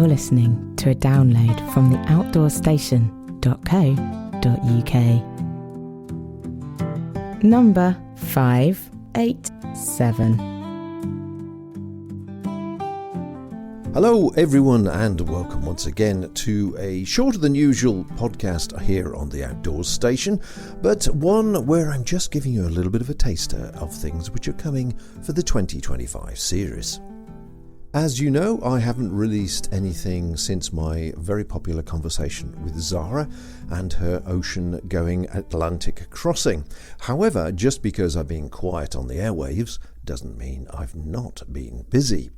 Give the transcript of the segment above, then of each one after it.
You're listening to a download from the outdoorstation.co.uk. Number 587. Hello everyone, and welcome once again to a shorter than usual podcast here on the Outdoors Station, but one where I'm just giving you a little bit of a taster of things which are coming for the 2025 series. As you know, I haven't released anything since my very popular conversation with Zara and her ocean-going Atlantic crossing. However, just because I've been quiet on the airwaves doesn't mean I've not been busy.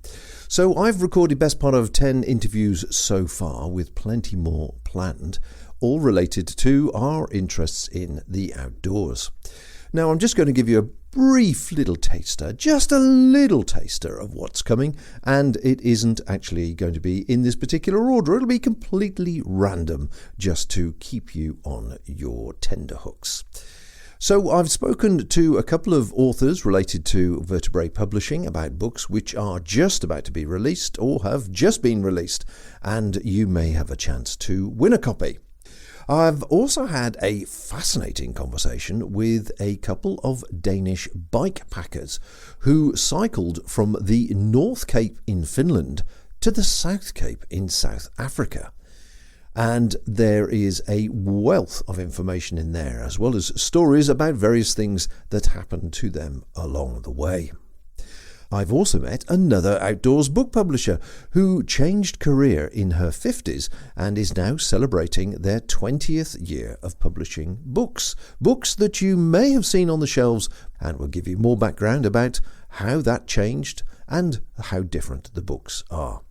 So I've recorded best part of 10 interviews so far, with plenty more planned, all related to our interests in the outdoors. Now I'm just going to give you a brief little taster, just a little taster of what's coming, and it isn't actually going to be in this particular order. It'll be completely random, just to keep you on your tenterhooks. So I've spoken to a couple of authors related to vertebrate publishing about books which are just about to be released or have just been released, and you may have a chance to win a copy. I've also had a fascinating conversation with a couple of Danish bike packers who cycled from the North Cape in Finland to the South Cape in South Africa. And there is a wealth of information in there, as well as stories about various things that happened to them along the way. I've also met another outdoors book publisher who changed career in her 50s and is now celebrating their 20th year of publishing books. Books that you may have seen on the shelves, and will give you more background about how that changed and how different the books are.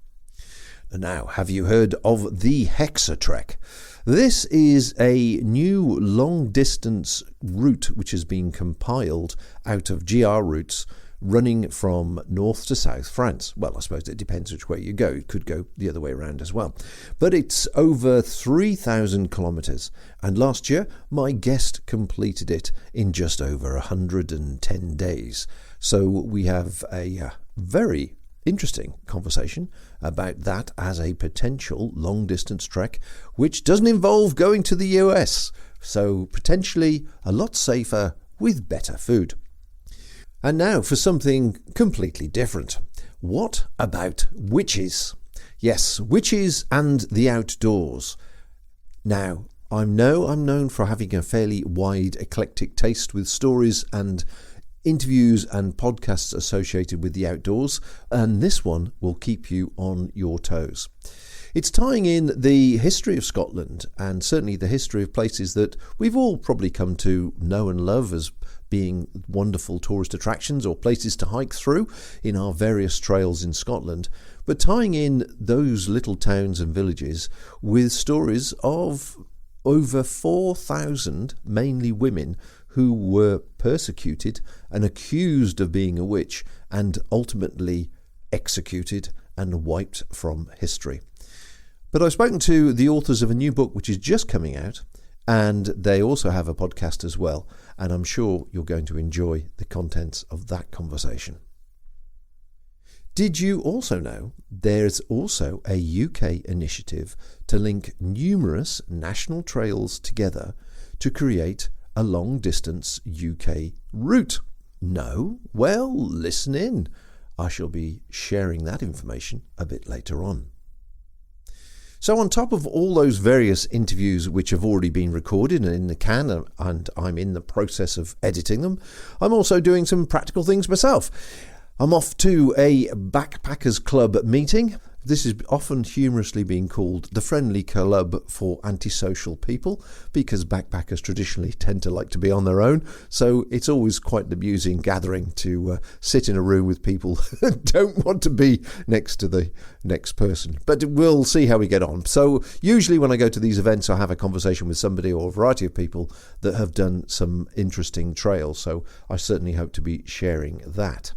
Now, have you heard of the Hexatrek? This is a new long-distance route which has been compiled out of GR routes running from north to south France. Well, I suppose it depends which way you go. It could go the other way around as well. But it's over 3,000 kilometres. And last year, my guest completed it in just over 110 days. So we have a very interesting conversation about that as a potential long-distance trek, which doesn't involve going to the US. So potentially a lot safer with better food. And now for something completely different. What about witches? Yes, witches and the outdoors. Now, I'm known for having a fairly wide, eclectic taste with stories and interviews and podcasts associated with the outdoors, and this one will keep you on your toes. It's tying in the history of Scotland, and certainly the history of places that we've all probably come to know and love as being wonderful tourist attractions or places to hike through in our various trails in Scotland, but tying in those little towns and villages with stories of over 4,000, mainly women, who were persecuted and accused of being a witch and ultimately executed and wiped from history. But I've spoken to the authors of a new book which is just coming out, and they also have a podcast as well, and I'm sure you're going to enjoy the contents of that conversation. Did you also know there's also a UK initiative to link numerous national trails together to create a long-distance UK route? No? Well, listen in. I shall be sharing that information a bit later on. So on top of all those various interviews which have already been recorded and in the can, and I'm in the process of editing them, I'm also doing some practical things myself. I'm off to a Backpackers Club meeting. This is often humorously being called the friendly club for antisocial people, because backpackers traditionally tend to like to be on their own. So it's always quite an amusing gathering to sit in a room with people who don't want to be next to the next person. But we'll see how we get on. So usually when I go to these events, I have a conversation with somebody or a variety of people that have done some interesting trails. So I certainly hope to be sharing that.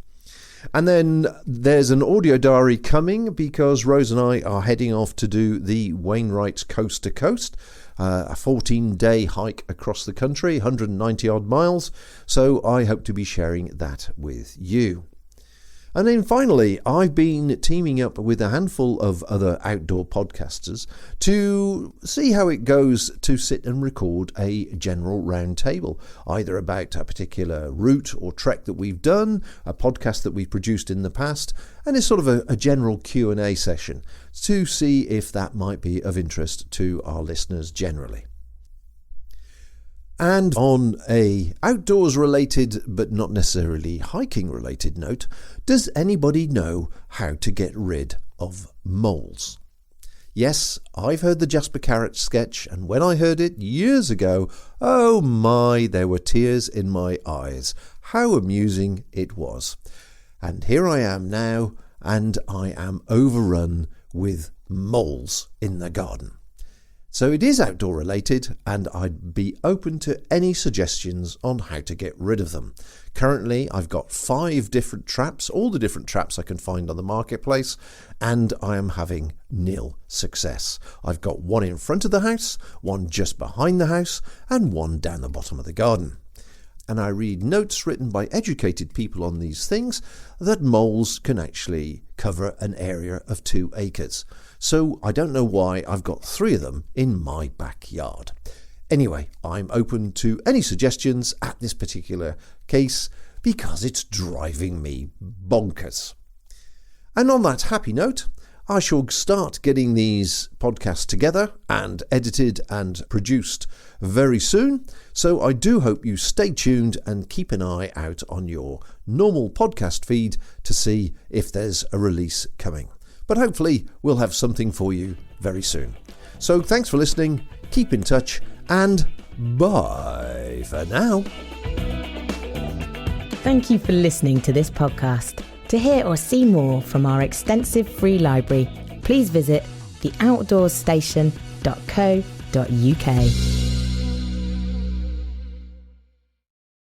And then there's an audio diary coming, because Rose and I are heading off to do the Wainwright Coast to Coast, a 14-day hike across the country, 190 odd miles. So I hope to be sharing that with you. And then finally, I've been teaming up with a handful of other outdoor podcasters to see how it goes to sit and record a general round table, either about a particular route or trek that we've done, a podcast that we've produced in the past, and it's sort of a general Q&A session to see if that might be of interest to our listeners generally. And on a outdoors related but not necessarily hiking related note, does anybody know how to get rid of moles? Yes, I've heard the Jasper Carrot sketch, and when I heard it years ago, oh my, there were tears in my eyes. How amusing it was. And here I am now, and I am overrun with moles in the garden. So it is outdoor related, and I'd be open to any suggestions on how to get rid of them. Currently, I've got 5 different traps, all the different traps I can find on the marketplace, and I am having nil success. I've got one in front of the house, one just behind the house, and one down the bottom of the garden. And I read notes written by educated people on these things that moles can actually cover an area of 2 acres. So I don't know why I've got 3 of them in my backyard. Anyway, I'm open to any suggestions at this particular case because it's driving me bonkers. And on that happy note, I shall start getting these podcasts together and edited and produced very soon. So I do hope you stay tuned and keep an eye out on your normal podcast feed to see if there's a release coming. But hopefully we'll have something for you very soon. So thanks for listening, keep in touch, and bye for now. Thank you for listening to this podcast. To hear or see more from our extensive free library, please visit theoutdoorstation.co.uk.